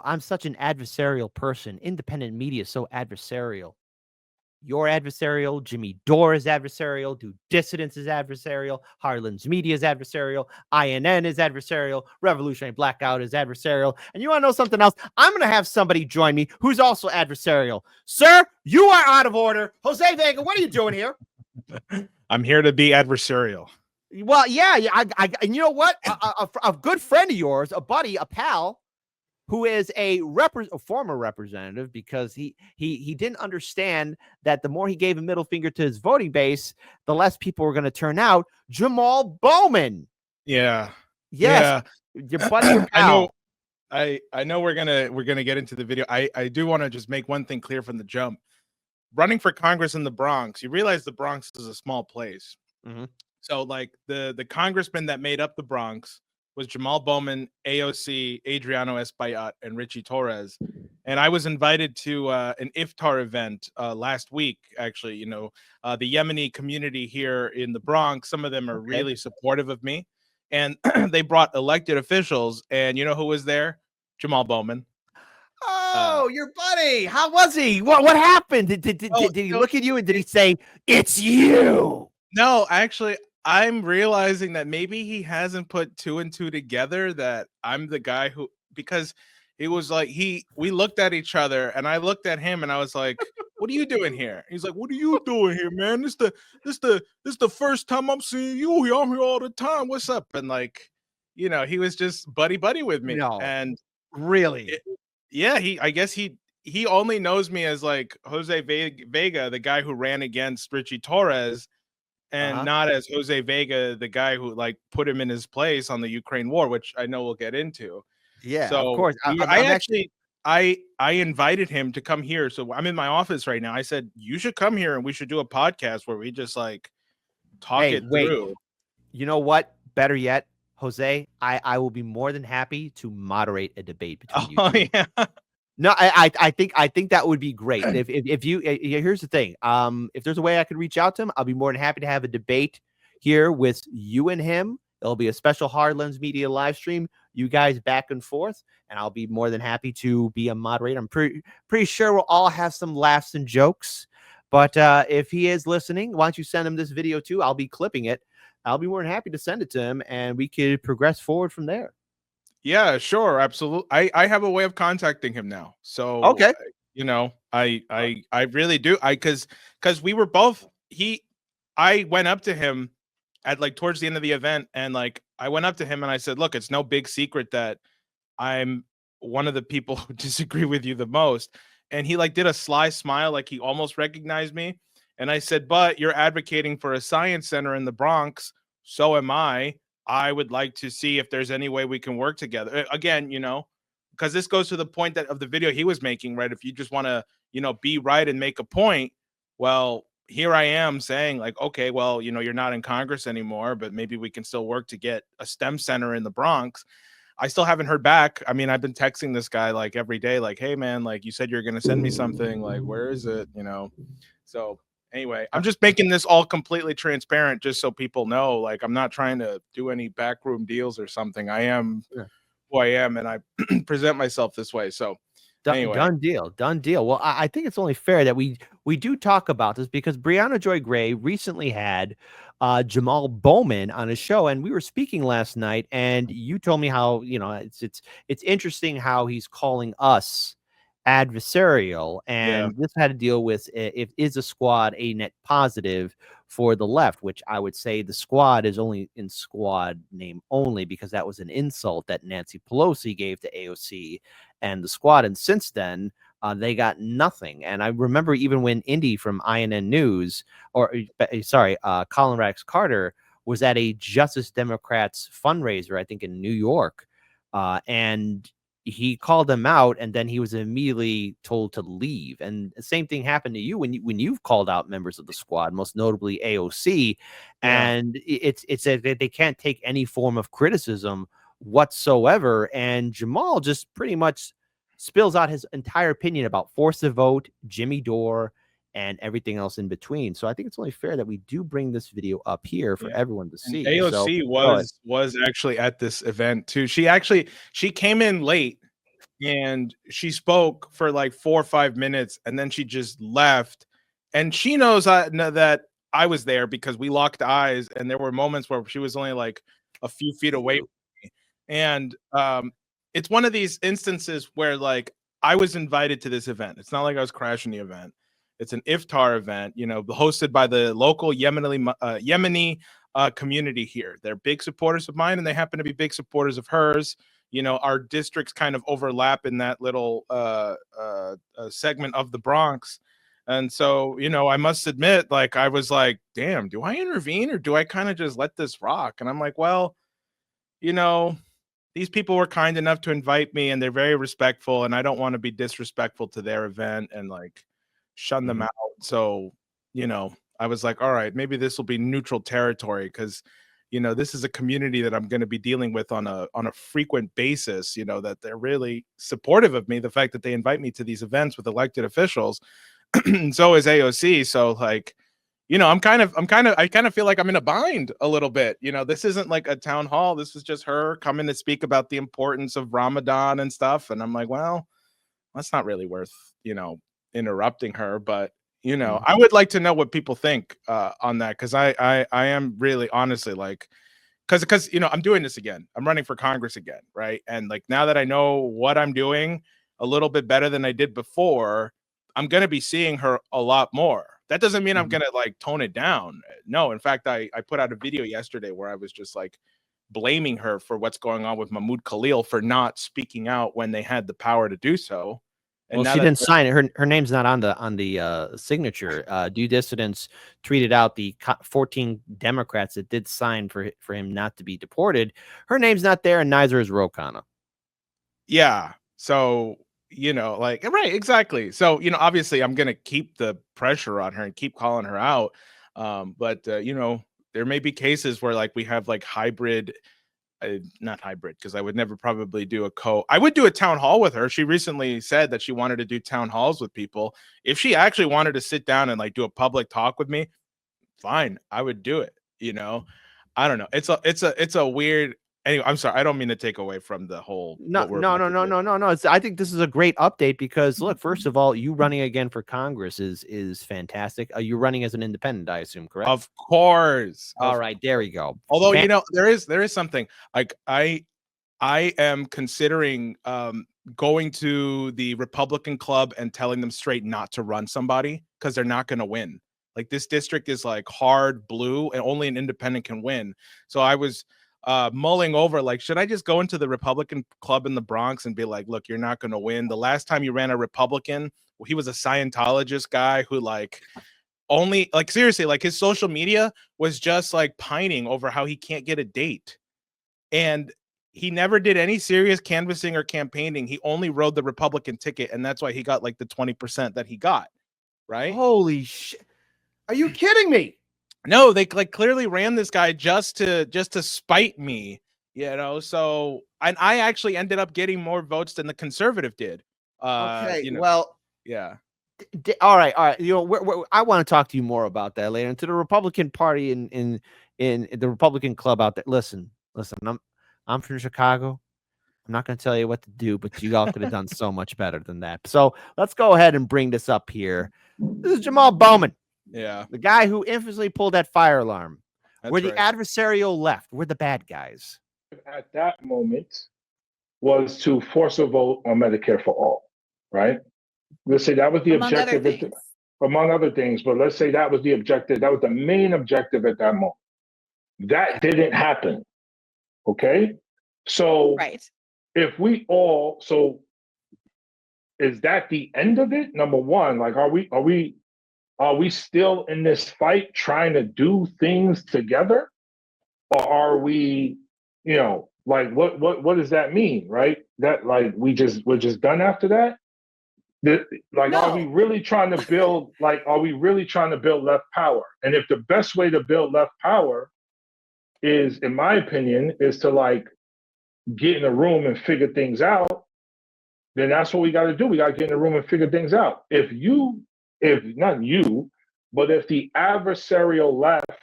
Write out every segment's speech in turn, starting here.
I'm such an adversarial person. Independent media is so adversarial. You're adversarial. Jimmy Dore is adversarial. Do Dissidents is adversarial. Harlan's Media is adversarial. INN is adversarial. Revolutionary Blackout is adversarial. And you want to know something else? I'm going to have somebody join me who's also adversarial. Sir, you are out of order. Jose Vega, what are you doing here? I'm here to be adversarial. Well, yeah. And you know what? A good friend of yours, a buddy, a pal, who is a former representative, because he didn't understand that the more he gave a middle finger to his voting base, the less people were going to turn out. Jamal Bowman. Yeah. Yes. Yeah. Your buddy, your pal. I know we're gonna get into the video. I do want to just make one thing clear from the jump. Running for Congress in the Bronx, you realize the Bronx is a small place. Mm-hmm. So like the congressman that made up the Bronx was Jamal Bowman, AOC, Adriano Espaillat, and Richie Torres. And I was invited to an iftar event last week, actually. The Yemeni community here in the Bronx, some of them are really supportive of me. And they brought elected officials. And you know who was there? Jamal Bowman. Oh, your buddy. How was he? What happened? Did he look at you and did he say, "It's you"? No, actually, I'm realizing that maybe he hasn't put 2 and 2 together, that I'm the guy who, because it was like we looked at each other and I looked at him and I was like, "What are you doing here?" He's like, "What are you doing here, man? This the first time I'm seeing you here. I'm here all the time. What's up?" And like, he was just buddy with me. No, and really? I guess he only knows me as like Jose Vega, the guy who ran against Richie Torres, and not as Jose Vega, the guy who like put him in his place on the Ukraine war, which I know we'll get into. Yeah, so of course. I invited him to come here. So I'm in my office right now. I said, you should come here and we should do a podcast where we just like talk through. You know what? Better yet, Jose, I will be more than happy to moderate a debate between you two. Yeah. No, I think that would be great. If you here's the thing. If there's a way I could reach out to him, I'll be more than happy to have a debate here with you and him. It'll be a special Hard Lens Media live stream. You guys back and forth, and I'll be more than happy to be a moderator. I'm pretty sure we'll all have some laughs and jokes. But if he is listening, why don't you send him this video too? I'll be clipping it. I'll be more than happy to send it to him, and we could progress forward from there. Yeah, sure, absolutely. I have a way of contacting him now. So okay, I really do. Because we were both I went up to him at like towards the end of the event, and like I went up to him and I said, "Look, it's no big secret that I'm one of the people who disagree with you the most." And he like did a sly smile, like he almost recognized me. And I said, "But you're advocating for a science center in the Bronx. So am I. I would like to see if there's any way we can work together." Again, because this goes to the point of the video he was making, right? If you just want to, be right and make a point, well, here I am saying like, okay, well, you're not in Congress anymore, but maybe we can still work to get a STEM center in the Bronx. I still haven't heard back. I mean, I've been texting this guy like every day, like, "Hey man, like you said you're going to send me something, like, where is it?" So anyway, I'm just making this all completely transparent just so people know, like, I'm not trying to do any backroom deals or something. I am who I am, and I present myself this way. So anyway. Done deal. Well, I think it's only fair that we do talk about this, because Brianna Joy Gray recently had Jamal Bowman on his show, and we were speaking last night, and you told me how it's interesting how he's calling us adversarial, and this had to deal with if is a squad a net positive for the left, which I would say the squad is only in squad name only, because that was an insult that Nancy Pelosi gave to AOC and the squad, and since then they got nothing. And I remember even when Indy from INN News, Colin Rax Carter was at a Justice Democrats fundraiser, I think in New York, and he called them out, and then he was immediately told to leave. And the same thing happened to you when you've called out members of the squad, most notably AOC. And it's that they can't take any form of criticism whatsoever. And Jamal just pretty much spills out his entire opinion about force the vote, Jimmy Dore, and everything else in between. So I think it's only fair that we do bring this video up here for everyone to see. And AOC was actually at this event too. She came in late, and she spoke for like 4 or 5 minutes, and then she just left. And she knows that I was there because we locked eyes, and there were moments where she was only like a few feet away from me. And it's one of these instances where like I was invited to this event. It's not like I was crashing the event. It's an iftar event, hosted by the local Yemeni community here. They're big supporters of mine, and they happen to be big supporters of hers. Our districts kind of overlap in that little segment of the Bronx. And so, I must admit, like, I was like, damn, do I intervene or do I kind of just let this rock? And I'm like, well, you know, these people were kind enough to invite me, and they're very respectful, and I don't want to be disrespectful to their event and like shun them out. So, I was like, all right, maybe this will be neutral territory because this is a community that I'm going to be dealing with on a frequent basis, that they're really supportive of me, the fact that they invite me to these events with elected officials. And so is AOC. So like, I kind of feel like I'm in a bind a little bit. This isn't like a town hall. This is just her coming to speak about the importance of Ramadan and stuff. And I'm like, well, that's not really worth, interrupting her. But, I would like to know what people think on that. Cause I am really honestly like, cause I'm doing this again. I'm running for Congress again. Right. And like, now that I know what I'm doing a little bit better than I did before, I'm going to be seeing her a lot more. That doesn't mean I'm going to like tone it down. No, in fact, I put out a video yesterday where I was just like blaming her for what's going on with Mahmoud Khalil for not speaking out when they had the power to do so. And Well, now she that didn't sign it. Her name's not on the signature. Due Dissidents tweeted out the 14 Democrats that did sign for him not to be deported. Her name's not there, and neither is Ro Khanna. Yeah. So, like, right, exactly. So, obviously I'm going to keep the pressure on her and keep calling her out. But, there may be cases where like we have like hybrid, not hybrid, because I would never probably do I would do a town hall with her. She recently said that she wanted to do town halls with people. If she actually wanted to sit down and like do a public talk with me, fine, I would do it. I don't know. It's a weird. Anyway, I'm sorry. I don't mean to take away from the whole No, what we're no, about no, to no, do. no, no, no. I think this is a great update because look, first of all, you running again for Congress is fantastic. You're running as an independent, I assume, correct? Of course. All right, there we go. Although there is something like I am considering going to the Republican club and telling them straight not to run somebody because they're not going to win. Like this district is like hard blue and only an independent can win. So I was mulling over like, should I just go into the Republican club in the Bronx and be like, look, you're not going to win. The last time you ran a Republican, well, he was a Scientologist guy who like only like seriously, like his social media was just like pining over how he can't get a date. And he never did any serious canvassing or campaigning. He only rode the Republican ticket, and that's why he got like the 20% that he got. Right? Holy shit. Are you kidding me? No, they like clearly ran this guy just to spite me, So, and I actually ended up getting more votes than the conservative did. Okay, well, yeah. All right, all right. I want to talk to you more about that later. And to the Republican Party in the Republican club out there, listen. I'm from Chicago. I'm not going to tell you what to do, but you all could have done so much better than that. So let's go ahead and bring this up here. This is Jamal Bowman. Yeah, the guy who infamously pulled that fire alarm. We're the right. adversarial left. We're the bad guys. At that moment was to force a vote on Medicare for all, right? Let's say that was the objective, among other things, but let's say that was the objective. That was the main objective at that moment. That didn't happen. Okay. So if we all, so is that the end of it? Number one, like, are we still in this fight trying to do things together? Or are we, like what does that mean, right? That like we're just done after that? Like, no. Are we really trying to build left power? And if the best way to build left power is, in my opinion, is to like get in a room and figure things out, then that's what we got to do. We got to get in a room and figure things out. If not you, but if the adversarial left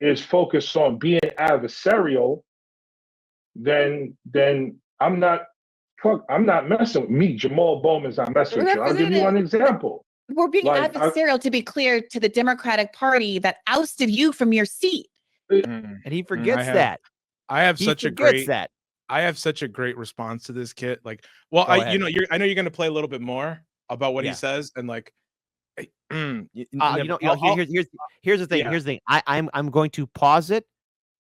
is focused on being adversarial, then I'm not fuck, I'm not messing with me. Jamal Bowman's not messing with you. I'll give you one example. We're being adversarial, to be clear, to the Democratic Party that ousted you from your seat. And he forgets that. I have He such a forgets great that. I have such a great response to this, Kit. Like, well, Go ahead. I know you're going to play a little bit more about what Yeah. he says, and like, here's the thing. Yeah. Here's the thing. I'm going to pause it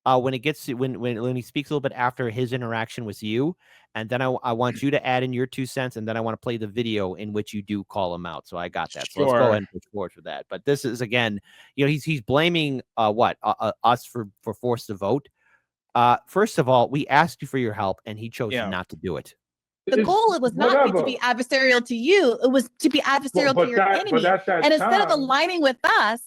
when it gets to when he speaks a little bit after his interaction with you, and then I want you to add in your 2 cents, and then I want to play the video in which you do call him out. So I got that. So let's go ahead and push forward for that. But this is, again, he's blaming us for forced to vote. First of all, we asked you for your help, and he chose not to do it. The goal was not to be adversarial to you. It was to be adversarial to your enemy. And instead of aligning with us,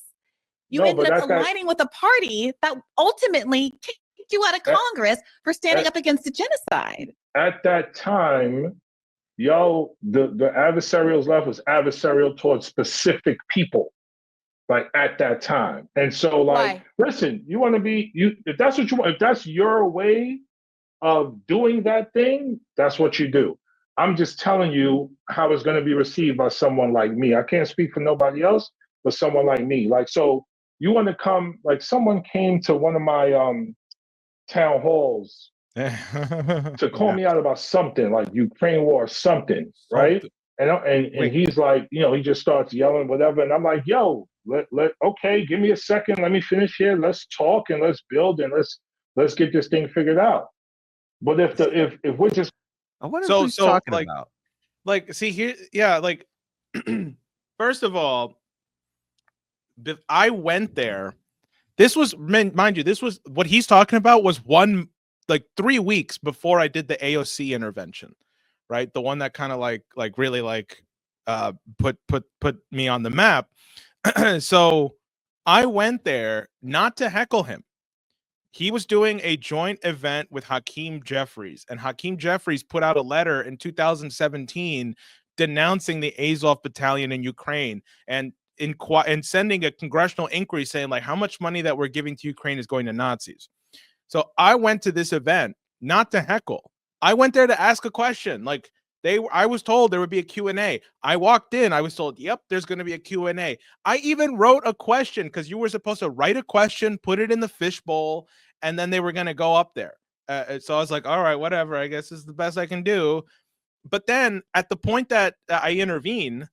you ended up aligning with a party that ultimately kicked you out of Congress for standing up against the genocide. At that time, the adversarial's left was adversarial towards specific people, like at that time. And so, like, listen, you want to be, if that's what you want, if that's your way of doing that thing, that's what you do. I'm just telling you how it's going to be received by someone like me. I can't speak for nobody else, but someone like me. Like, so you want to come, like someone came to one of my town halls to call me out about something, like Ukraine war or something, right? And he's like, he just starts yelling, whatever. And I'm like, yo, okay, give me a second. Let me finish here. Let's talk and let's build and let's get this thing figured out. But if we're just, I wonder what he's talking about. Like, see here, yeah, like, first of all, I went there. This was, mind you, this was what he's talking about was 3 weeks before I did the AOC intervention, right? The one that kind of really put me on the map. So I went there not to heckle him. He was doing a joint event with Hakeem Jeffries, and Hakeem Jeffries put out a letter in 2017 denouncing the Azov battalion in Ukraine and sending a congressional inquiry saying, like, how much money that we're giving to Ukraine is going to Nazis. So I went to this event not to heckle. I went there to ask a question. Like, I was told there would be a Q&A. I walked in. I was told, yep, there's going to be a Q&A. I even wrote a question because you were supposed to write a question, put it in the fishbowl, and then they were going to go up there. So I was like, all right, whatever. I guess this is the best I can do. But then at the point that I intervene,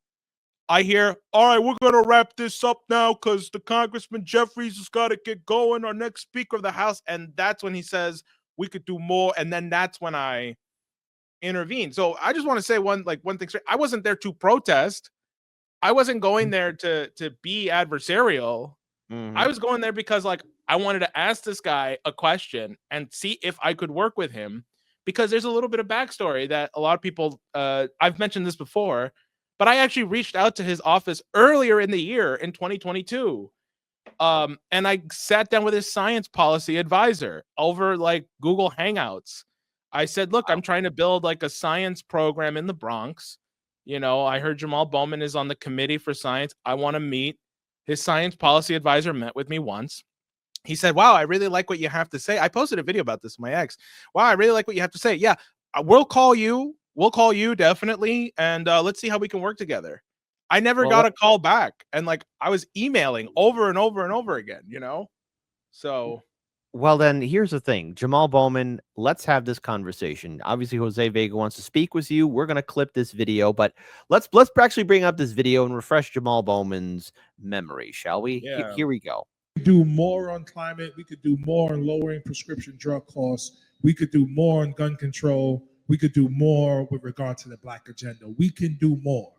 I hear, all right, we're going to wrap this up now because the Congressman Jeffries has got to get going, our next Speaker of the House. And that's when he says we could do more. And then that's when I intervene. So I just want to say one thing straight. I wasn't there to protest. I wasn't going there to be adversarial. Mm-hmm. I was going there because, like, I wanted to ask this guy a question and see if I could work with him, because there's a little bit of backstory that a lot of people, I've mentioned this before, but I actually reached out to his office earlier in the year in 2022. And I sat down with his science policy advisor over like Google Hangouts. I said, look, I'm trying to build like a science program in the Bronx. I heard Jamal Bowman is on the committee for science. I want to meet. His science policy advisor met with me once. He said, wow, I really like what you have to say. I posted a video about this with my ex. Wow, I really like what you have to say. Yeah, we'll call you. We'll call you definitely. And let's see how we can work together. I never got a call back. And like, I was emailing over and over and over again, So. Well, then here's the thing, Jamal Bowman, let's have this conversation. Obviously, Jose Vega wants to speak with you. We're going to clip this video, but let's actually bring up this video and refresh Jamal Bowman's memory, shall we? Yeah. Here we go. Do more on climate. We could do more on lowering prescription drug costs. We could do more on gun control. We could do more with regard to the Black agenda. We can do more.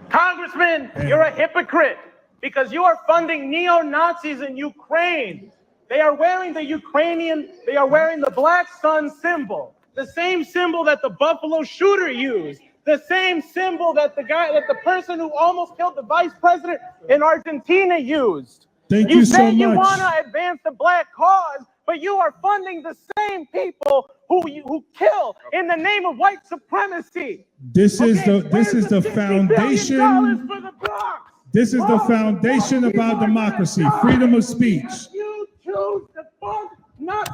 Congressman, you're a hypocrite because you are funding neo-Nazis in Ukraine. They are wearing the Black Sun symbol, the same symbol that the Buffalo shooter used, the same symbol that the person who almost killed the vice president in Argentina used. Thank you so much. You say you want to advance the Black cause, but you are funding the same people who kill in the name of white supremacy. This is the foundation. This is the foundation of our democracy, freedom of speech. You choose to fund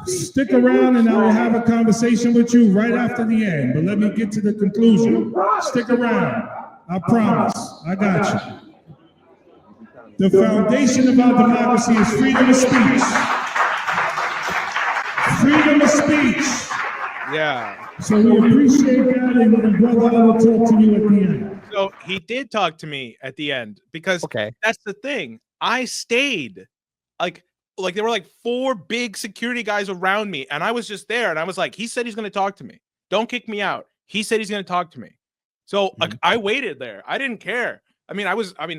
Stick around and I will have a conversation with you right after the end. But let me get to the conclusion. Stick around. I promise. I got you. The foundation of our democracy is freedom of speech. Freedom of speech. Yeah. So we appreciate that, and brother, I will talk to you at the end. So he did talk to me at the end because that's the thing. I stayed like there were like 4 big security guys around me, and I was just there, and I was like, he said he's going to talk to me. Don't kick me out. He said he's going to talk to me. So like I waited there. I didn't care. I mean,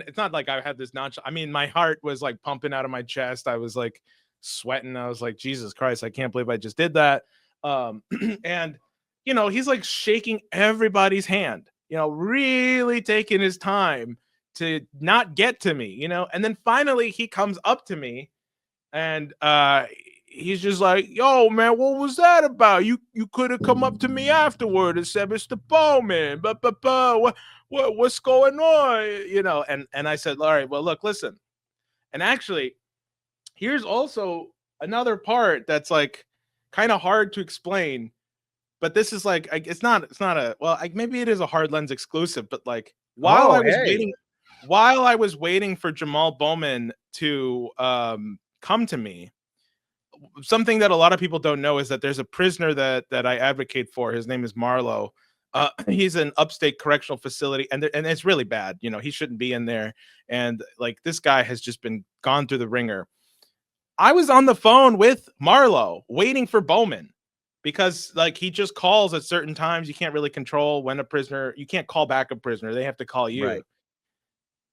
it's not like I had this nonchalant. I mean, my heart was like pumping out of my chest. I was like sweating. I was like, Jesus Christ, I can't believe I just did that. And you know, he's like shaking everybody's hand, you know, really taking his time to not get to me, you know. And then finally he comes up to me and he's just like, yo, man, what was that about? You could have come up to me afterward and said, Mr. Bowman, what's going on? You know, and I said, all right, well, look, listen. And actually, here's also another part that's like kind of hard to explain. But this is like, it's not a, well, maybe it is a Hard Lens exclusive, but like while I was waiting for Jamal Bowman to come to me, something that a lot of people don't know is that there's a prisoner that I advocate for. His name is Marlo. He's an upstate correctional facility, and it's really bad. You know, he shouldn't be in there. And like, this guy has just been gone through the ringer. I was on the phone with Marlo waiting for Bowman, because like he just calls at certain times. You can't really control when you can't call back a prisoner. They have to call you. Right.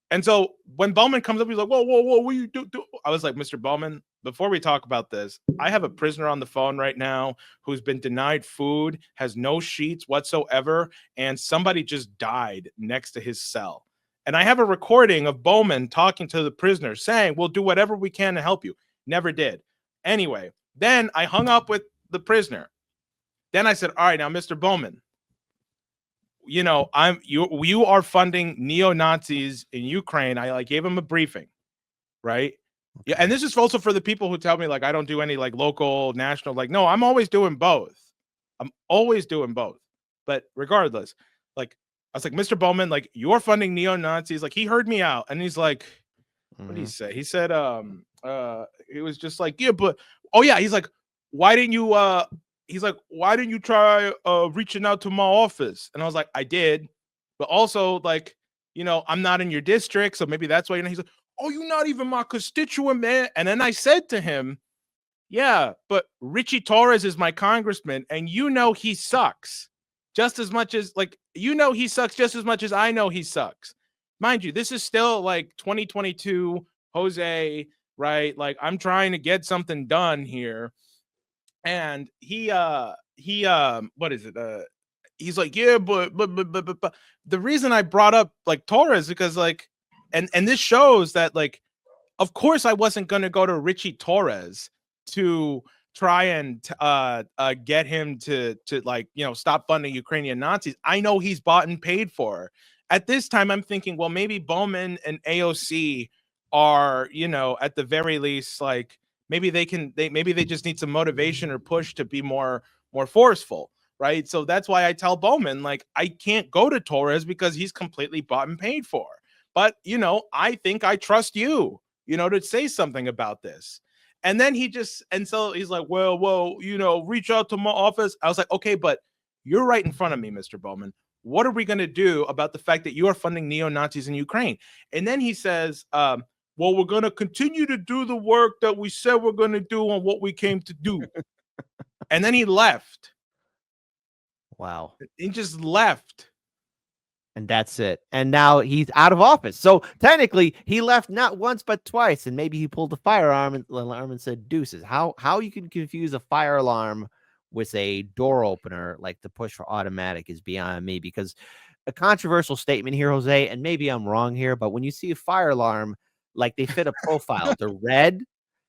And so when Bowman comes up, he's like, whoa, what you do? I was like, Mr. Bowman, before we talk about this, I have a prisoner on the phone right now who's been denied food, has no sheets whatsoever, and somebody just died next to his cell. And I have a recording of Bowman talking to the prisoner saying, we'll do whatever we can to help you. Never did. Anyway, then I hung up with the prisoner. Then I said, all right, now, Mr. Bowman, you know, you are funding neo-Nazis in Ukraine. I like gave him a briefing, right? Yeah, and this is also for the people who tell me like I don't do any like local, national, like, no, I'm always doing both. I'm always doing both. But regardless, like I was like, Mr. Bowman, like you're funding neo-Nazis. Like he heard me out, and he's like, what did he say? He said, he was just like, yeah, but he's like, why didn't you he's like, why didn't you try reaching out to my office? And I was like, I did, but also like, you know, I'm not in your district, so maybe that's why. You know, he's like, oh, you're not even my constituent, man. And then I said to him, yeah, but Richie Torres is my congressman, and you know he sucks just as much as like, you know, he sucks just as much as I know he sucks. Mind you, this is still like 2022, Jose, right? Like I'm trying to get something done here. And he what is it? He's like, yeah, but the reason I brought up like Torres because like, and this shows that like, of course I wasn't going to go to Richie Torres to try and get him to like, you know, stop funding Ukrainian Nazis. I know he's bought and paid for. At this time, I'm thinking, well, maybe Bowman and AOC are, you know, at the very least, like, maybe they just need some motivation or push to be more forceful, right? So that's why I tell Bowman, like, I can't go to Torres because he's completely bought and paid for. But, you know, I think I trust you, you know, to say something about this. And then so he's like, well, you know, reach out to my office. I was like, okay, but you're right in front of me, Mr. Bowman. What are we going to do about the fact that you are funding neo-Nazis in Ukraine? And then he says, well, we're going to continue to do the work that we said we're going to do on what we came to do. And then he left. Wow. He just left. And that's it. And now he's out of office. So technically he left not once, but twice. And maybe he pulled the fire alarm and said deuces. How you can confuse a fire alarm with a door opener, like the push for automatic, is beyond me, because a controversial statement here, Jose, and maybe I'm wrong here, but when you see a fire alarm, like they fit a profile, they're red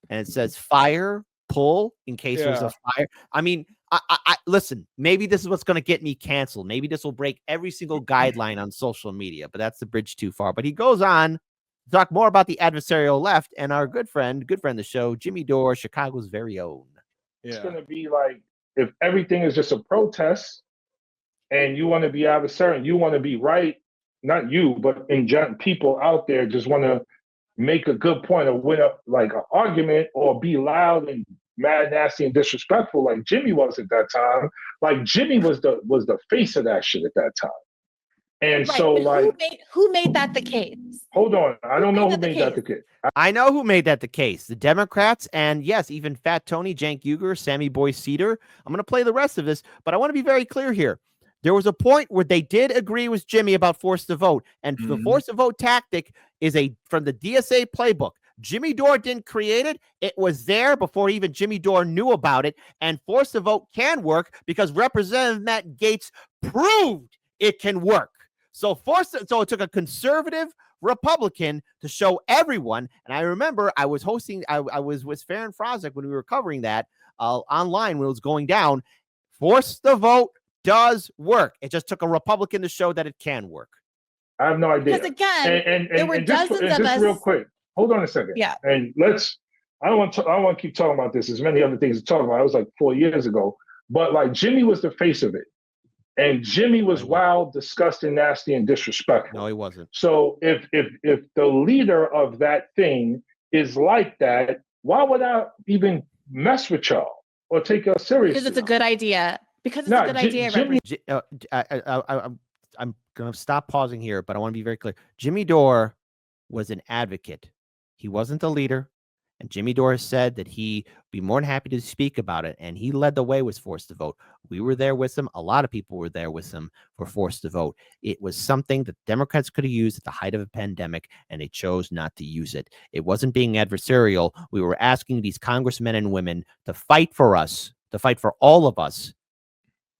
and it says fire, pull in case there's a fire. I mean, I listen, maybe this is what's going to get me canceled. Maybe this will break every single guideline on social media, but that's the bridge too far. But he goes on to talk more about the adversarial left and our good friend of the show, Jimmy Dore, Chicago's very own. It's going to be like, if everything is just a protest and you want to be adversarial, you want to be right, not you, but in general, people out there just want to make a good point or win like an argument or be loud and mad, nasty, and disrespectful like Jimmy was at that time. Like Jimmy was the face of that shit at that time. And so, like, who made that the case? Hold on, I don't know who made that the case. I know who made that the case. The Democrats, and yes, even Fat Tony, Cenk Uygur, Sammy Boy Cedar. I'm going to play the rest of this, but I want to be very clear here. There was a point where they did agree with Jimmy about force to vote, and the force to vote tactic is from the DSA playbook. Jimmy Dore didn't create it. It was there before even Jimmy Dore knew about it, and force to vote can work because Representative Matt Gaetz proved it can work. So it took a conservative Republican to show everyone. And I remember I was hosting, I was with Farron Frozek when we were covering that online when it was going down. Force the vote does work. It just took a Republican to show that it can work. I have no idea. Because again, there were dozens of us. Real quick, hold on a second. Yeah. And I don't want to keep talking about this. There's many other things to talk about. It was like 4 years ago. But like Jimmy was the face of it. And Jimmy was wild, disgusting, nasty, and disrespectful. No, he wasn't. So if the leader of that thing is like that, why would I even mess with y'all or take y'all seriously? Because it's a good idea. Because it's a good idea. Jimmy, I'm going to stop pausing here, but I want to be very clear. Jimmy Dore was an advocate. He wasn't the leader. And Jimmy Dore said that he'd be more than happy to speak about it. And he led the way with force to vote. We were there with him. A lot of people were there with him for force to vote. It was something that Democrats could have used at the height of a pandemic, and they chose not to use it. It wasn't being adversarial. We were asking these congressmen and women to fight for us, to fight for all of us.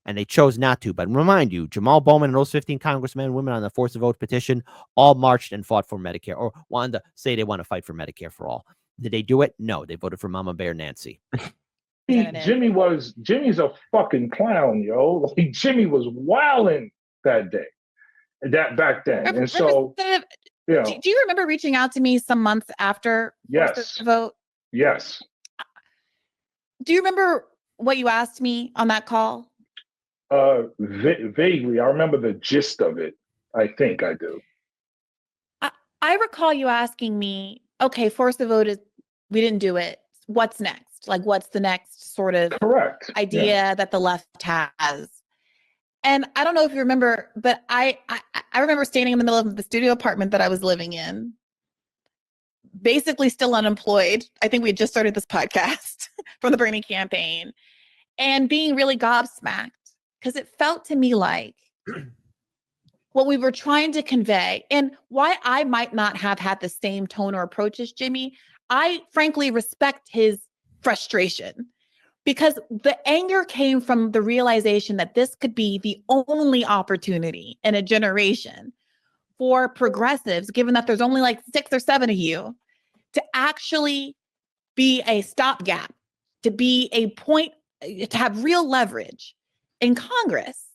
And they chose not to. But remind you, Jamal Bowman and those 15 congressmen and women on the force to vote petition all marched and fought for Medicare, or wanted to say they want to fight for Medicare for all. Did they do it? No, they voted for Mama Bear Nancy. Jimmy's a fucking clown, yo. Like Jimmy was wilding that day, back then. And so, do you remember reaching out to me some months after the vote? Yes. Do you remember what you asked me on that call? Vaguely. I remember the gist of it. I think I do. I recall you asking me, okay, force the vote is, we didn't do it. What's next? Like, what's the next sort of idea that the left has? And I don't know if you remember, but I remember standing in the middle of the studio apartment that I was living in, basically still unemployed. I think we had just started this podcast from the Bernie campaign, and being really gobsmacked because it felt to me like what we were trying to convey, and why I might not have had the same tone or approach as Jimmy. I frankly respect his frustration because the anger came from the realization that this could be the only opportunity in a generation for progressives, given that there's only like 6 or 7 of you, to actually be a stopgap, to be a point, to have real leverage in Congress.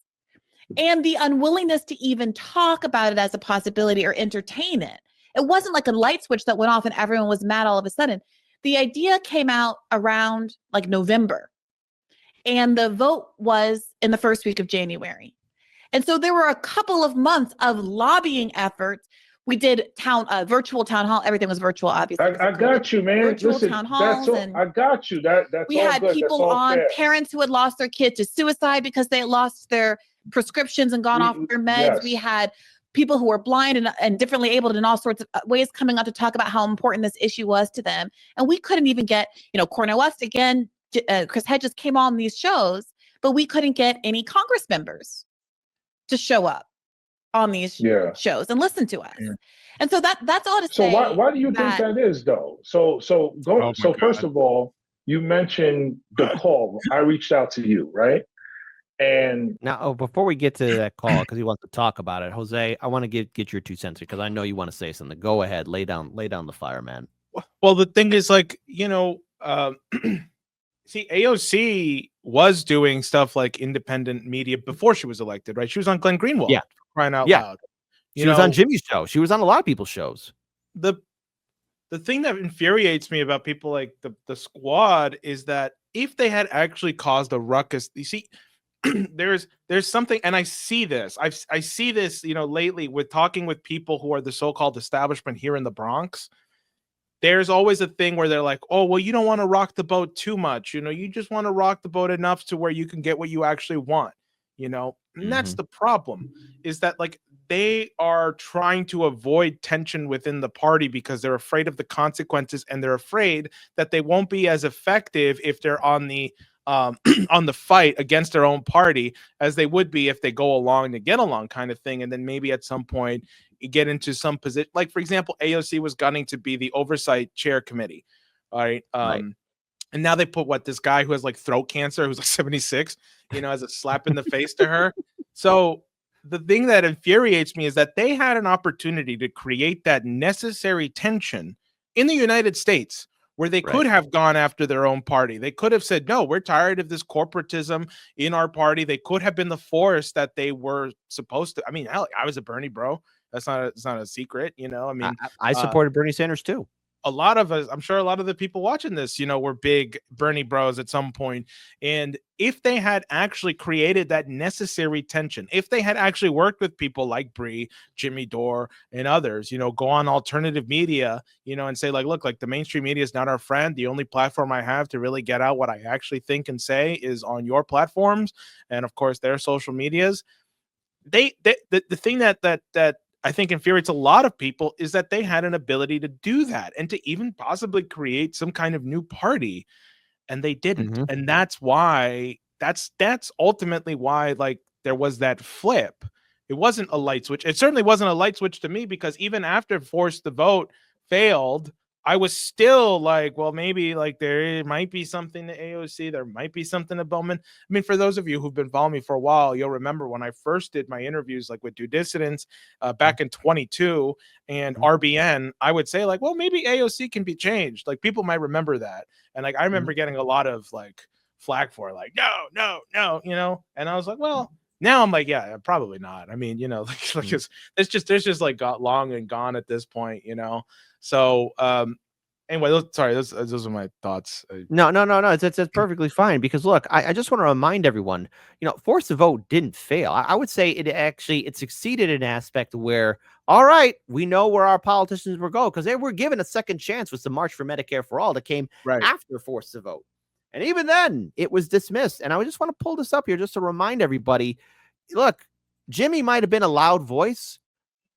And the unwillingness to even talk about it as a possibility or entertain it. It wasn't like a light switch that went off and everyone was mad all of a sudden. The idea came out around like November, and the vote was in the first week of January. And so there were a couple of months of lobbying efforts. We did virtual town hall. Everything was virtual, obviously. I got you, man. Virtual town halls. I got you. That's we all had good. People on, parents who had lost their kids to suicide because they had lost their prescriptions and gone off their meds. Yes. We had people who were blind and differently abled in all sorts of ways coming out to talk about how important this issue was to them. And we couldn't even get, Cornel West again, Chris Hedges came on these shows, but we couldn't get any Congress members to show up on these shows and listen to us. Yeah. And so that's all to say. So why do you think that is though? So first of all, you mentioned the call. I reached out to you, right? And now, before we get to that call, because he wants to talk about it, Jose, I want to get your 2 cents because I know you want to say something. Go ahead, lay down the fire, man. Well, the thing is, like, see, AOC was doing stuff like independent media before she was elected, right? She was on Glenn Greenwald, crying out loud. She was on Jimmy's show. She was on a lot of people's shows. The thing that infuriates me about people like the squad is that if they had actually caused a ruckus, you see, there's something, and I see this. I see this, lately with talking with people who are the so-called establishment here in the Bronx. There's always a thing where they're like, oh, well, you don't want to rock the boat too much. You just want to rock the boat enough to where you can get what you actually want, and that's the problem, is that like they are trying to avoid tension within the party because they're afraid of the consequences, and they're afraid that they won't be as effective if they're on the on the fight against their own party as they would be if they go along to get along kind of thing. And then maybe at some point you get into some position, like for example, AOC was gunning to be the oversight chair committee. All right. Right. And now they put this guy who has like throat cancer, who's like 76, as a slap in the face to her. So the thing that infuriates me is that they had an opportunity to create that necessary tension in the United States, where they could have gone after their own party. They could have said, no, we're tired of this corporatism in our party. They could have been the force that they were supposed to. I mean, hell, I was a Bernie bro. It's not a secret, I mean, I supported Bernie Sanders too. A lot of us, I'm sure a lot of the people watching this, were big Bernie bros at some point. And if they had actually created that necessary tension, if they had actually worked with people like Bree, Jimmy Dore, and others, go on alternative media, and say like, look, like the mainstream media is not our friend. The only platform I have to really get out what I actually think and say is on your platforms. And of course, their social medias. The thing that I think infuriates a lot of people is that they had an ability to do that and to even possibly create some kind of new party, and they didn't. And that's why that's ultimately why like there was that flip. It wasn't a light switch. It certainly wasn't a light switch to me, because even after Force the Vote failed, I was still like, well, maybe like there might be something to AOC. There might be something to Bowman. I mean, for those of you who've been following me for a while, you'll remember when I first did my interviews, like with Due Dissidents back in 22 and RBN, I would say like, well, maybe AOC can be changed. Like people might remember that. And like, I remember getting a lot of like flack for it, like, no, and I was like, well, now I'm like, yeah, probably not. I mean, it's just like got long and gone at this point, So anyway, those are my thoughts. No. It's perfectly fine, because look, I just want to remind everyone, Force the Vote didn't fail. I would say it succeeded in an aspect where, all right, we know where our politicians will go, because they were given a second chance with the March for Medicare for All that came after Force the Vote. And even then it was dismissed. And I just want to pull this up here just to remind everybody, look, Jimmy might have been a loud voice,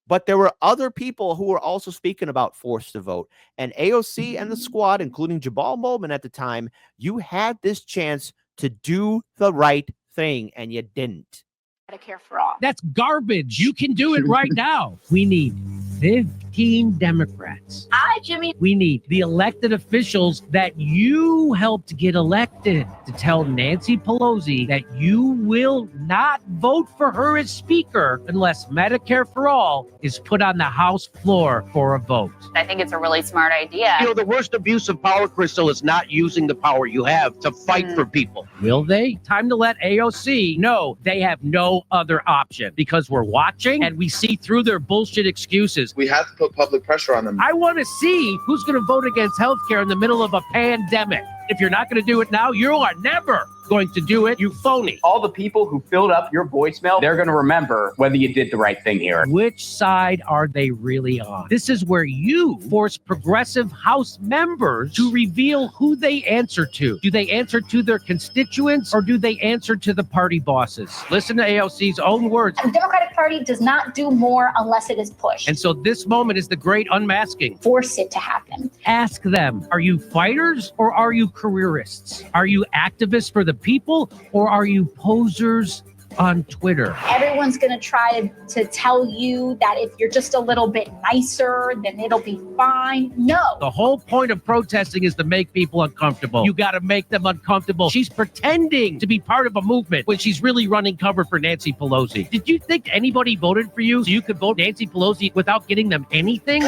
but there were other people who were also speaking about Force the Vote. And AOC and the squad, including Jamal Bowman at the time, you had this chance to do the right thing, and you didn't. Medicare for all. That's garbage. You can do it right now. We need 15 Democrats. Hi, Jimmy. We need the elected officials that you helped get elected to tell Nancy Pelosi that you will not vote for her as speaker unless Medicare for all is put on the House floor for a vote. I think it's a really smart idea. The worst abuse of power, Crystal, is not using the power you have to fight for people. Will they? Time to let AOC know they have no other option, because we're watching and we see through their bullshit excuses. We have to put public pressure on them. I want to see who's going to vote against healthcare in the middle of a pandemic. If you're not going to do it now, you are never going to do it, you phony. All the people who filled up your voicemail, they're going to remember whether you did the right thing here. Which side are they really on? This is where you force progressive House members to reveal who they answer to. Do they answer to their constituents, or do they answer to the party bosses? Listen to AOC's own words. The Democratic Party does not do more unless it is pushed. And so this moment is the great unmasking. Force it to happen. Ask them, are you fighters or are you careerists? Are you activists for the people, or are you posers on Twitter? Everyone's going to try to tell you that if you're just a little bit nicer, then it'll be fine. No. The whole point of protesting is to make people uncomfortable. You got to make them uncomfortable. She's pretending to be part of a movement when she's really running cover for Nancy Pelosi. Did you think anybody voted for you so you could vote Nancy Pelosi without getting them anything?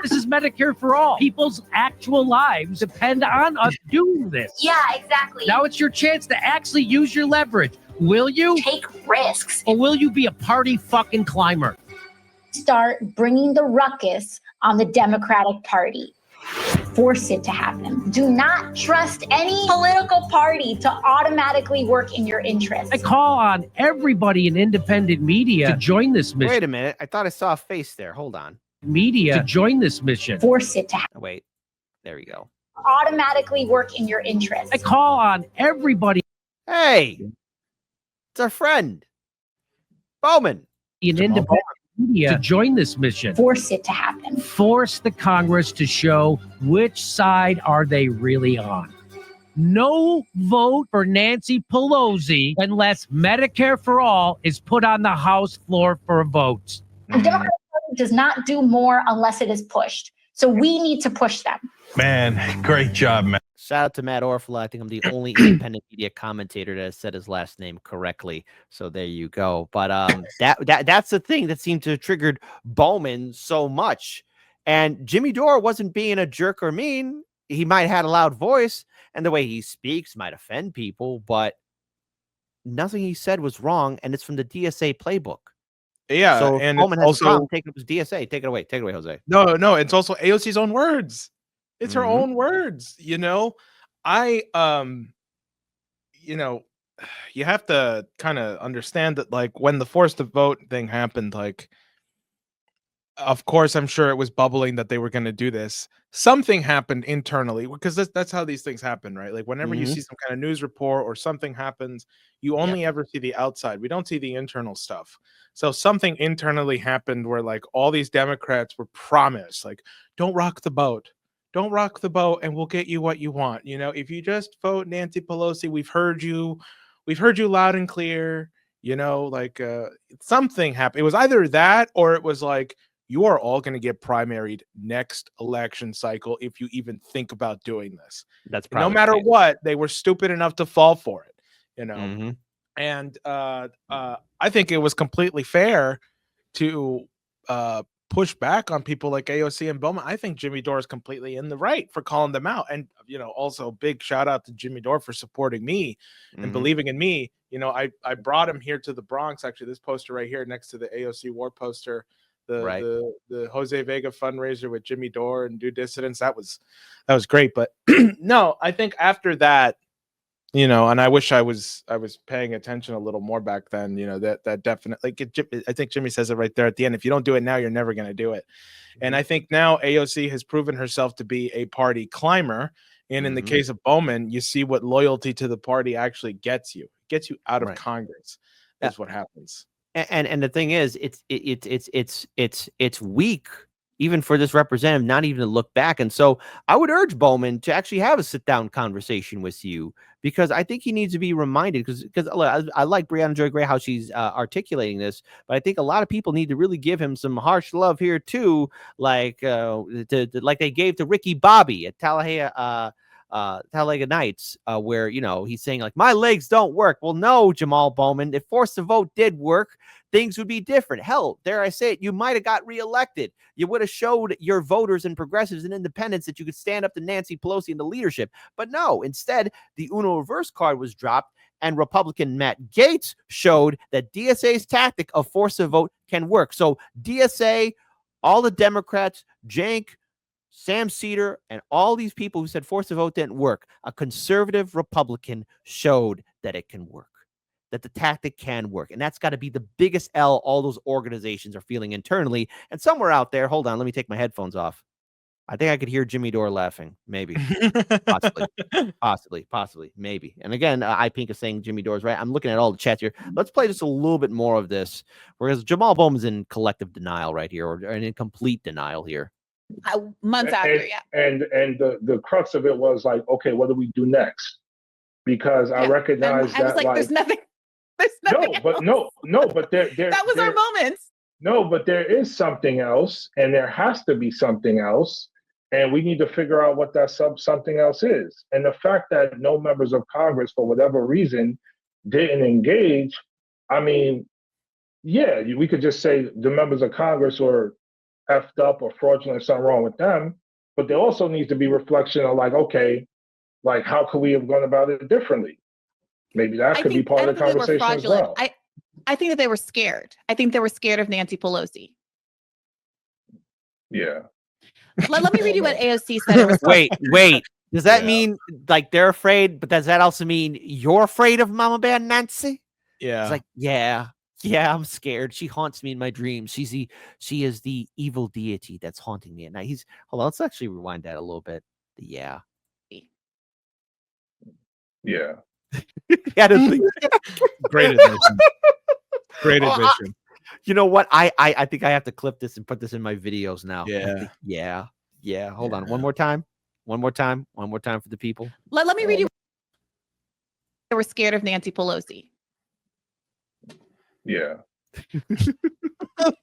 This is Medicare for all. People's actual lives depend on us doing this. Yeah, exactly. Now it's your chance to actually use your leverage. Will you? Take risks. Or will you be a party fucking climber? Start bringing the ruckus on the Democratic Party. Force it to happen. Do not trust any political party to automatically work in your interest. I call on everybody in independent media to join this mission. Wait a minute. I thought I saw a face there. Hold on. Media to join this mission. Force it to happen. Oh, wait. There we go. Automatically work in your interest. I call on everybody. Hey, it's our friend, Bowman. In independent media to join this mission. Force it to happen. Force the Congress to show which side are they really on. No vote for Nancy Pelosi unless Medicare for all is put on the House floor for a vote. The Democratic Party does not do more unless it is pushed. So we need to push them. Man, great job, man. Shout out to Matt Orfala. I think I'm the only independent media commentator that has said his last name correctly. So there you go. But that's the thing that seemed to have triggered Bowman so much. And Jimmy Dore wasn't being a jerk or mean. He might have had a loud voice, and the way he speaks might offend people, but nothing he said was wrong, and it's from the DSA playbook. Yeah, so and Bowman has also taking up his DSA. Take it away, Jose. No, it's also AOC's own words. It's her own words. You know, you have to kind of understand that, like, when the forced to vote thing happened, like, of course, I'm sure it was bubbling that they were going to do this. Something happened internally, because that's how these things happen, right? Like, whenever you see some kind of news report or something happens, you only ever see the outside. We don't see the internal stuff. So something internally happened where, like, all these Democrats were promised, like, don't rock the boat. Don't rock the boat, and we'll get you what you want. You know, if you just vote Nancy Pelosi, we've heard you loud and clear. You know, like, something happened. It was either that, or it was like, you are all going to get primaried next election cycle if you even think about doing this. That's no matter what, they were stupid enough to fall for it. You know, and I think it was completely fair to push back on people like AOC and Bowman. I think Jimmy Dore is completely in the right for calling them out. And, you know, also big shout out to Jimmy Dore for supporting me and believing in me. You know, I brought him here to the Bronx. Actually, this poster right here next to the AOC war poster, the Jose Vega fundraiser with Jimmy Dore and Due Dissidents. That was great. But no, I think after that, you know, and I wish I was paying attention a little more back then. You know, that definitely, I think Jimmy says it right there at the end. If you don't do it now, you're never going to do it. And I think now AOC has proven herself to be a party climber. And in the case of Bowman, you see what loyalty to the party actually gets you. It gets you out of Congress. That's what happens. And the thing is, it's weak even for this representative not even to look back. And so I would urge Bowman to actually have a sit-down conversation with you, because I think he needs to be reminded, because I like Brianna Joy Gray, how she's articulating this, but I think a lot of people need to really give him some harsh love here too, like like they gave to Ricky Bobby at Talladega Nights, where, you know, he's saying, like, my legs don't work. Well, no, Jamal Bowman, if forced to vote did work, things would be different. Hell, dare I say it, you might have got reelected. You would have showed your voters and progressives and independents that you could stand up to Nancy Pelosi and the leadership. But no, instead, the Uno reverse card was dropped, and Republican Matt Gaetz showed that DSA's tactic of force to vote can work. So DSA, all the Democrats, Cenk, Sam Cedar, and all these people who said force to vote didn't work, a conservative Republican showed that it can work, that the tactic can work. And that's got to be the biggest L all those organizations are feeling internally. And somewhere out there, hold on, let me take my headphones off. I think I could hear Jimmy Dore laughing. Maybe. Possibly. Maybe. And again, iPink is saying Jimmy Dore's right. I'm looking at all the chats here. Let's play just a little bit more of this, whereas Jamal Bowman's in collective denial right here, or in complete denial here. Months after, and the crux of it was like, okay, what do we do next? Because I recognize that, I was like, there's nothing. No, but there that was our moment. No, but there is something else, and there has to be something else, and we need to figure out what that something else is. And the fact that no members of Congress, for whatever reason, didn't engage, I mean, yeah, we could just say the members of Congress were effed up or fraudulent, something wrong with them, but there also needs to be reflection of, like, okay, like, how could we have gone about it differently? Maybe that could be part of the conversation as well. I think that they were scared. I think they were scared of Nancy Pelosi. Yeah. Let me read you what AOC said in response. Wait. Does that mean like they're afraid, but does that also mean you're afraid of Mama Bear Nancy? Yeah. It's like, yeah, I'm scared. She haunts me in my dreams. She is the evil deity that's haunting me at night. Hold on, let's actually rewind that a little bit. Yeah. Yeah. Yeah, Great admission. Great admission. You know what? I think I have to clip this and put this in my videos now. Yeah. Yeah. Hold on. One more time for the people. Let me read you. They were scared of Nancy Pelosi. Yeah. All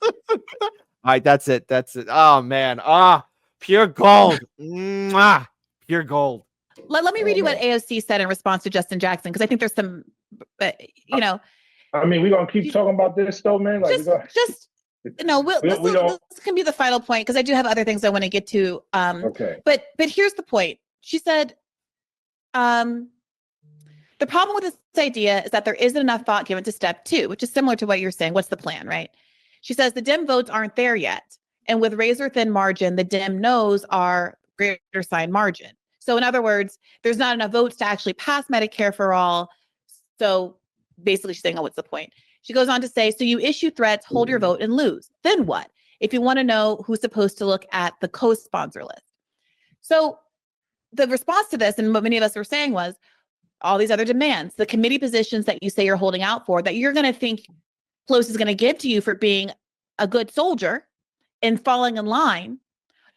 right, that's it. Oh man. Pure gold. Mwah. Pure gold. Let me read you what AOC said in response to Justin Jackson, because I think there's some, I mean, we're gonna keep talking about this though, man. Like, this can be the final point, because I do have other things I want to get to. Okay. But here's the point. She said, the problem with this idea is that there isn't enough thought given to step 2, which is similar to what you're saying. What's the plan, right? She says the Dem votes aren't there yet. And with razor thin margin, the Dem no's are greater sign margin. So in other words, there's not enough votes to actually pass Medicare for all. So basically she's saying, what's the point? She goes on to say, so you issue threats, hold your vote, and lose. Then what? If you want to know who's supposed to look at the co-sponsor list. So the response to this, and what many of us were saying, was all these other demands, the committee positions that you say you're holding out for, that you're going to think Pelosi is going to give to you for being a good soldier and falling in line,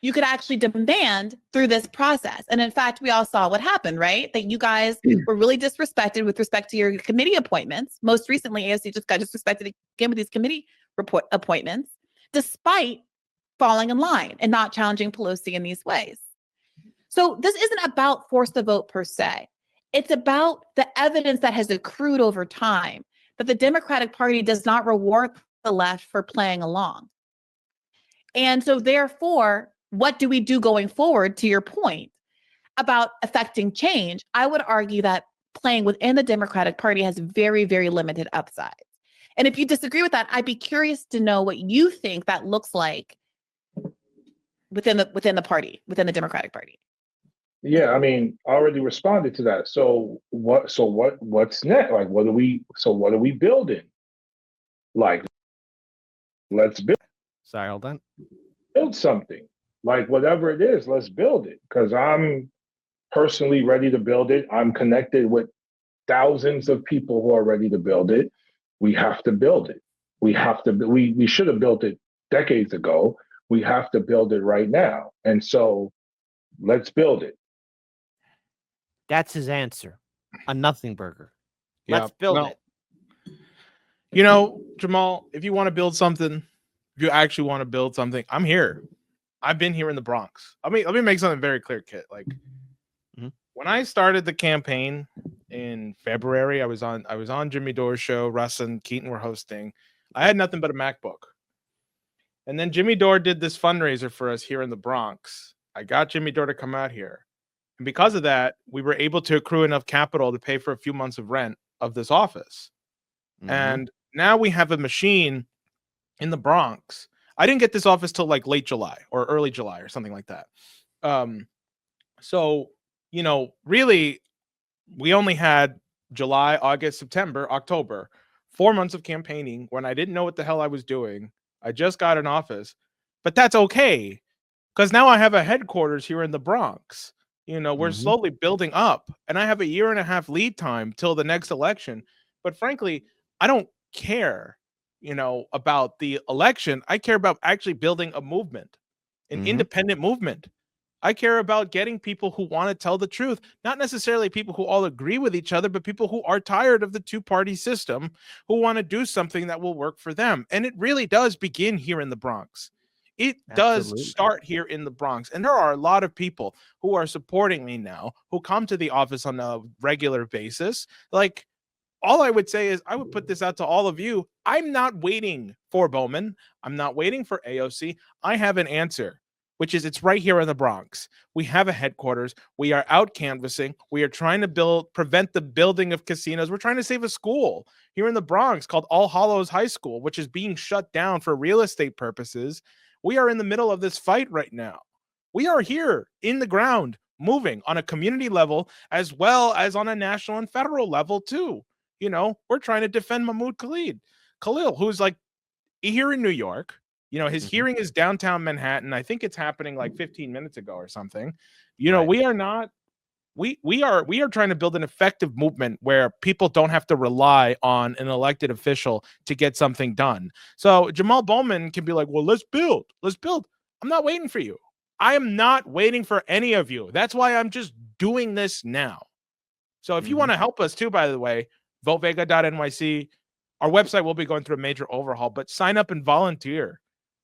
you could actually demand through this process. And in fact, we all saw what happened, right? That you guys were really disrespected with respect to your committee appointments. Most recently, AOC just got disrespected again with these committee appointments, despite falling in line and not challenging Pelosi in these ways. So this isn't about force the vote per se. It's about the evidence that has accrued over time that the Democratic Party does not reward the left for playing along. And so therefore, what do we do going forward, to your point about affecting change? I would argue that playing within the Democratic Party has very, very limited upside. And if you disagree with that, I'd be curious to know what you think that looks like within the party, within the Democratic Party. Yeah, I mean, I already responded to that. So what's next? Like, what are we building? Like, let's build. Sorry, hold on. Build something. Like, whatever it is, let's build it. Because I'm personally ready to build it. I'm connected with thousands of people who are ready to build it. We have to build it. We should have built it decades ago. We have to build it right now. And so let's build it. That's his answer. A nothing burger. Let's build it. You know, Jamal, if you want to build something, if you actually want to build something, I'm here. I've been here in the Bronx. Let me make something very clear, Kit. Like, when I started the campaign in February, I was on Jimmy Dore's show. Russ and Keaton were hosting. I had nothing but a MacBook. And then Jimmy Dore did this fundraiser for us here in the Bronx. I got Jimmy Dore to come out here. And because of that, we were able to accrue enough capital to pay for a few months of rent of this office. And now we have a machine in the Bronx. I didn't get this office till like late July or early July or something like that. So, you know, really, we only had July, August, September, October, 4 months of campaigning when I didn't know what the hell I was doing. I just got an office, but that's okay, because now I have a headquarters here in the Bronx. You know, we're slowly building up, and I have a 1.5 year lead time till the next election. But frankly, I don't care, you know, about the election. I care about actually building a movement, an independent movement. I care about getting people who want to tell the truth, not necessarily people who all agree with each other, but people who are tired of the two-party system, who want to do something that will work for them. And it really does begin here in the Bronx. It does start here in the Bronx. And there are a lot of people who are supporting me now, who come to the office on a regular basis. Like, all I would say is I would put this out to all of you. I'm not waiting for Bowman. I'm not waiting for AOC. I have an answer, which is it's right here in the Bronx. We have a headquarters. We are out canvassing. We are trying to prevent the building of casinos. We're trying to save a school here in the Bronx called All Hallows High School, which is being shut down for real estate purposes. We are in the middle of this fight right now. We are here in the ground, moving on a community level as well as on a national and federal level too. You know, we're trying to defend Mahmoud Khalil, who's like here in New York. You know, his hearing is downtown Manhattan. I think it's happening like 15 minutes ago or something. You know, we are not. We are trying to build an effective movement where people don't have to rely on an elected official to get something done. So Jamal Bowman can be like, well, let's build. I'm not waiting for you. I am not waiting for any of you. That's why I'm just doing this now. So if you want to help us too, by the way, votevega.nyc. Our website will be going through a major overhaul, but sign up and volunteer.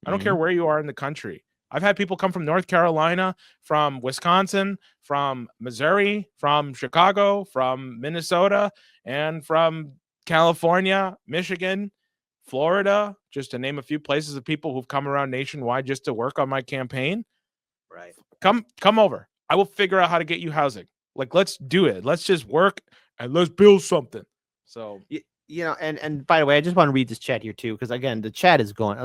I don't care where you are in the country. I've had people come from North Carolina, from Wisconsin, from Missouri, from Chicago, from Minnesota, and from California, Michigan, Florida, just to name a few places of people who've come around nationwide just to work on my campaign. Right. Come over. I will figure out how to get you housing. Like, let's do it. Let's just work and let's build something. So you know, and by the way, I just want to read this chat here too, because again, the chat is going.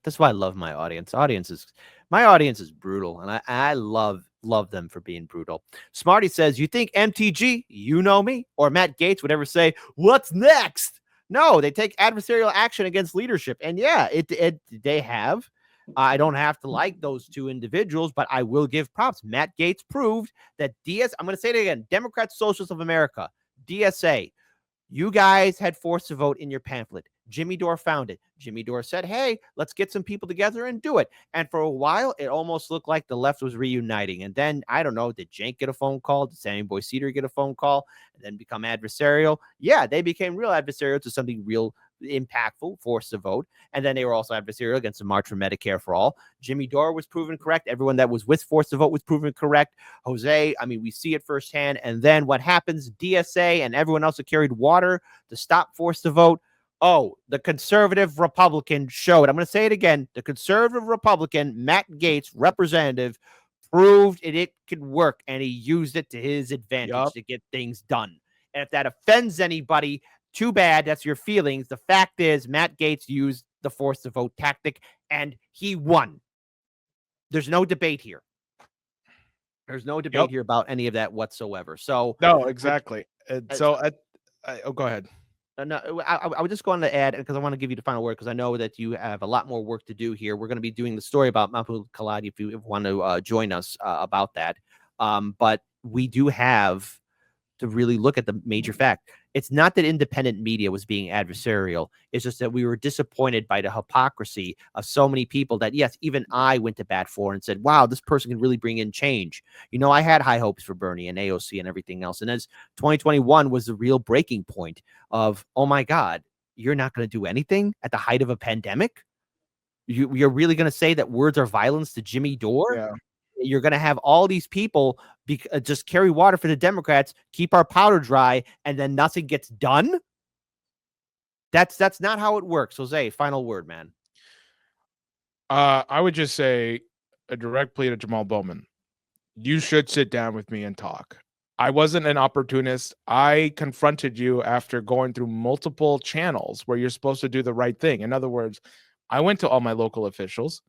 That's why I love my audience. My audience is brutal, and I love them for being brutal. Smarty says, "You think MTG, you know me, or Matt Gaetz would ever say what's next?" No, they take adversarial action against leadership, and yeah, they have. I don't have to like those two individuals, but I will give props. Matt Gaetz proved that I'm going to say it again. Democrats, Socialists of America, DSA. You guys had forced a vote in your pamphlet. Jimmy Dore found it. Jimmy Dore said, hey, let's get some people together and do it. And for a while, it almost looked like the left was reuniting. And then, I don't know, did Cenk get a phone call? Did Sammy Boy Cedar get a phone call? And then become adversarial? Yeah, they became real adversarial to something real impactful, forced to vote. And then they were also adversarial against the March for Medicare for All. Jimmy Dore was proven correct. Everyone that was with forced to vote was proven correct. Jose, I mean, we see it firsthand. And then what happens? DSA and everyone else that carried water to stop forced to vote. Oh, the conservative Republican showed. I'm going to say it again. The conservative Republican, Matt Gaetz, representative, proved it could work, and he used it to his advantage to get things done. And if that offends anybody, too bad. That's your feelings. The fact is, Matt Gaetz used the force to vote tactic, and he won. There's no debate here. There's no debate here about any of that whatsoever. So no, exactly. Go ahead. No, I was just going to add, because I want to give you the final word, because I know that you have a lot more work to do here. We're going to be doing the story about Mahmoud Khalil if you want to join us about that. But we do have to really look at the major fact. It's not that independent media was being adversarial. It's just that we were disappointed by the hypocrisy of so many people that, yes, even I went to bat for and said, wow, this person can really bring in change. You know, I had high hopes for Bernie and AOC and everything else. And as 2021 was the real breaking point of, oh my God, you're not going to do anything at the height of a pandemic? You're really going to say that words are violence to Jimmy Dore? Yeah. You're going to have all these people just carry water for the Democrats, keep our powder dry, and then nothing gets done? That's not how it works. Jose, final word, man. I would just say a direct plea to Jamal Bowman. You should sit down with me and talk. I wasn't an opportunist. I confronted you after going through multiple channels where you're supposed to do the right thing. In other words, I went to all my local officials.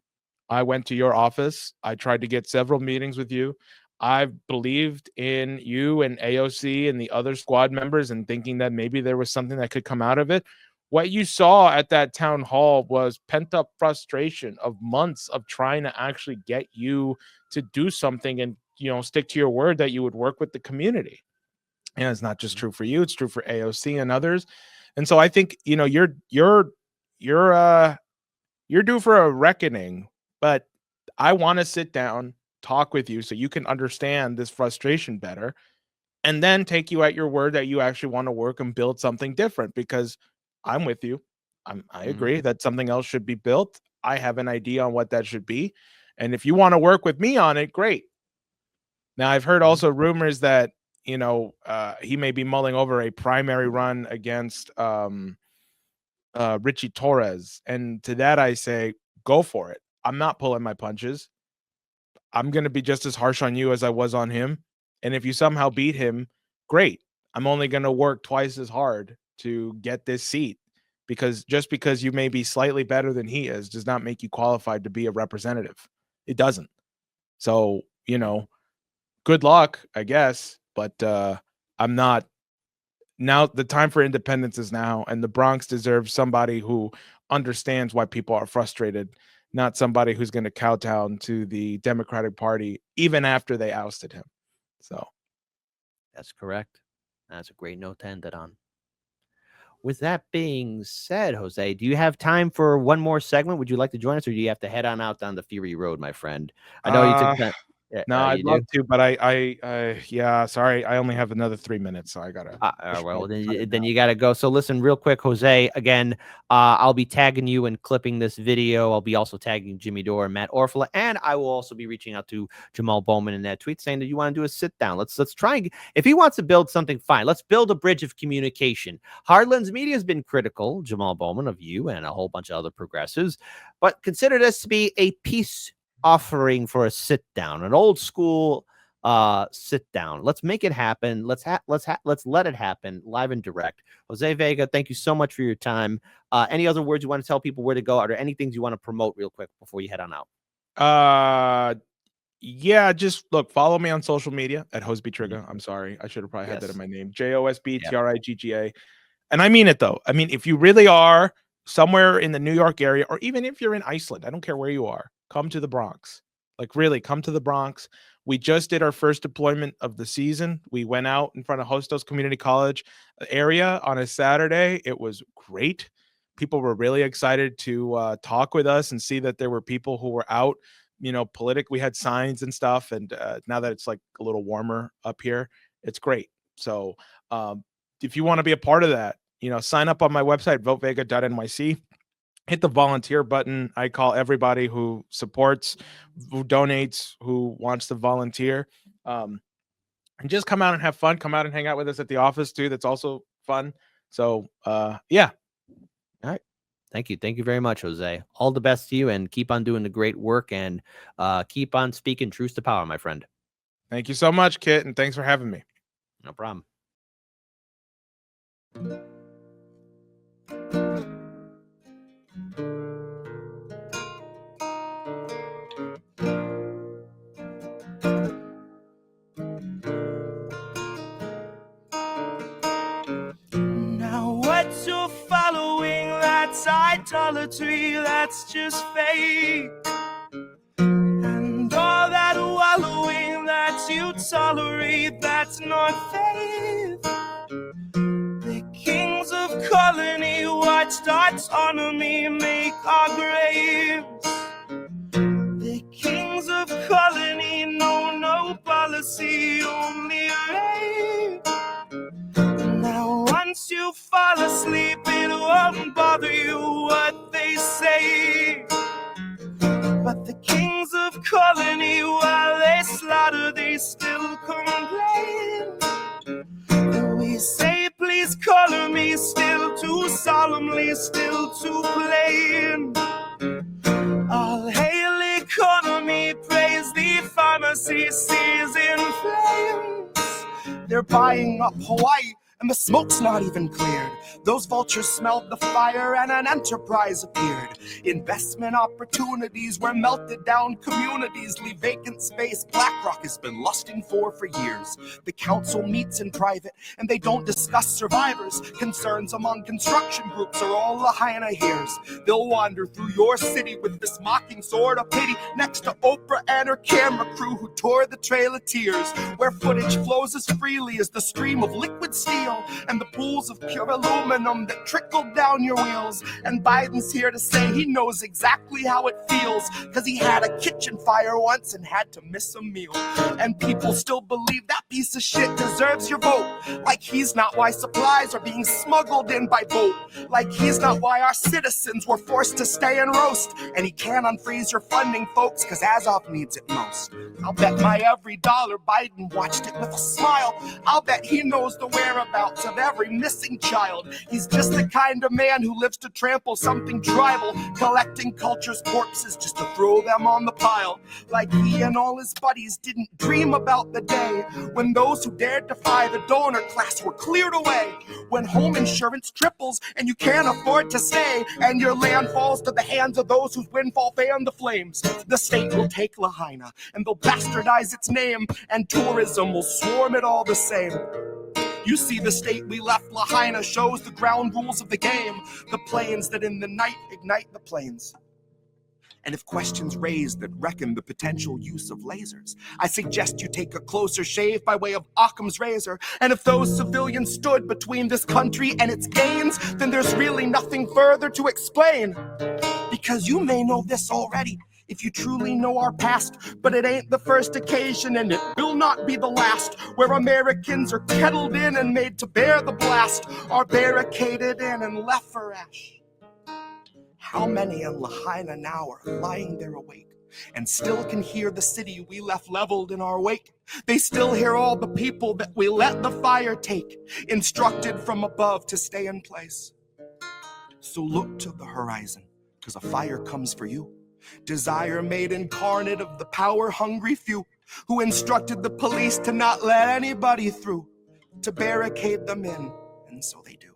I went to your office. I tried to get several meetings with you. I've believed in you and AOC and the other squad members and thinking that maybe there was something that could come out of it. What you saw at that town hall was pent-up frustration of months of trying to actually get you to do something and, you know, stick to your word that you would work with the community. And it's not just true for you, it's true for AOC and others. And so I think, you know, you're due for a reckoning, but I want to sit down, talk with you so you can understand this frustration better, and then take you at your word that you actually want to work and build something different, because I'm with you. I agree that something else should be built. I have an idea on what that should be. And if you want to work with me on it, great. Now, I've heard also rumors that, you know, he may be mulling over a primary run against Richie Torres. And to that, I say, go for it. I'm not pulling my punches. I'm going to be just as harsh on you as I was on him. And if you somehow beat him, great. I'm only going to work twice as hard to get this seat, because just because you may be slightly better than he is does not make you qualified to be a representative. It doesn't. So, you know, good luck, I guess. But I'm not. Now the time for independence is now, and the Bronx deserves somebody who understands why people are frustrated, not somebody who's going to kowtow to the Democratic Party even after they ousted him. So that's correct. That's a great note to end it on. With that being said, Jose, do you have time for one more segment? Would you like to join us, or do you have to head on out down the Fury Road, my friend? I know you took that. No, I'd love to, but yeah, sorry, I only have another 3 minutes, so I gotta. Well, then you gotta go. So listen, real quick, Jose. Again, I'll be tagging you and clipping this video. I'll be also tagging Jimmy Dore and Matt Orfala, and I will also be reaching out to Jamal Bowman in that tweet saying that you want to do a sit down. Let's try and if he wants to build something, fine. Let's build a bridge of communication. Hardlands Media has been critical, Jamal Bowman, of you and a whole bunch of other progressives, but consider this to be a peace offering for a sit down, an old school sit down. Let's make it happen. Let's let it happen live and direct. Jose Vega, thank you so much for your time. Any other words you want to tell people where to go? Are there any things you want to promote real quick before you head on out? Yeah, just look, follow me on social media at Hosby Trigger. I'm sorry, I should have probably had that in my name. JOSBTRIGGA. And I mean it though. I mean, if you really are somewhere in the New York area, or even if you're in Iceland, I don't care where you are, come to the Bronx. Like, really, come to the Bronx. We just did our first deployment of the season. We went out in front of Hostos Community College area on a Saturday. It was great. People were really excited to talk with us and see that there were people who were out, you know, we had signs and stuff. And now that it's like a little warmer up here, it's great. So if you want to be a part of that, you know, sign up on my website, votevega.nyc. Hit the volunteer button. I call everybody who supports, who donates, who wants to volunteer. And just come out and have fun. Come out and hang out with us at the office too. That's also fun. So yeah. All right. Thank you. Thank you very much, Jose. All the best to you, and keep on doing the great work, and keep on speaking truth to power, my friend. Thank you so much, Kit, and thanks for having me. No problem. You're following, that's idolatry, that's just fake. And all that wallowing that you tolerate, that's not faith. The kings of colony watched autonomy make our graves. The kings of colony know no policy, only rape. Now once you fall asleep, it won't bother you what they say. But the kings of colony, while they slaughter, they still complain. We say, please color me, still too solemnly, still too plain. All hail economy, praise the pharmacy, seas in flames. They're buying up Hawaii, and the smoke's not even cleared. Those vultures smelled the fire and an enterprise appeared. Investment opportunities were melted down, communities leave vacant space BlackRock has been lusting for years. The council meets in private and they don't discuss survivors. Concerns among construction groups are all Lahaina hears. They'll wander through your city with this mocking sword of pity next to Oprah and her camera crew who tore the Trail of Tears, where footage flows as freely as the stream of liquid steel and the pools of pure aluminum that trickle down your wheels. And Biden's here to say he knows exactly how it feels, cause he had a kitchen fire once and had to miss a meal. And people still believe that piece of shit deserves your vote, like he's not why supplies are being smuggled in by boat, like he's not why our citizens were forced to stay and roast. And he can't unfreeze your funding, folks, cause Azov needs it most. I'll bet my every dollar Biden watched it with a smile. I'll bet he knows the whereabouts of every missing child. He's just the kind of man who lives to trample something tribal, collecting culture's corpses just to throw them on the pile. Like he and and all his buddies didn't dream about the day when those who dared defy the donor class were cleared away. When home insurance triples and you can't afford to stay, and your land falls to the hands of those whose windfall fan the flames. The state will take Lahaina and they'll bastardize its name, and tourism will swarm it all the same. You see, the state we left Lahaina shows the ground rules of the game, the planes that in the night ignite the planes. And if questions raised that reckon the potential use of lasers, I suggest you take a closer shave by way of Occam's razor. And if those civilians stood between this country and its gains, then there's really nothing further to explain. Because you may know this already, if you truly know our past, but it ain't the first occasion and it will not be the last, where Americans are kettled in and made to bear the blast, are barricaded in and left for ash. How many in Lahaina now are lying there awake and still can hear the city we left leveled in our wake? They still hear all the people that we let the fire take, instructed from above to stay in place. So look to the horizon, 'cause a fire comes for you. Desire made incarnate of the power-hungry few who instructed the police to not let anybody through, to barricade them in, and so they do.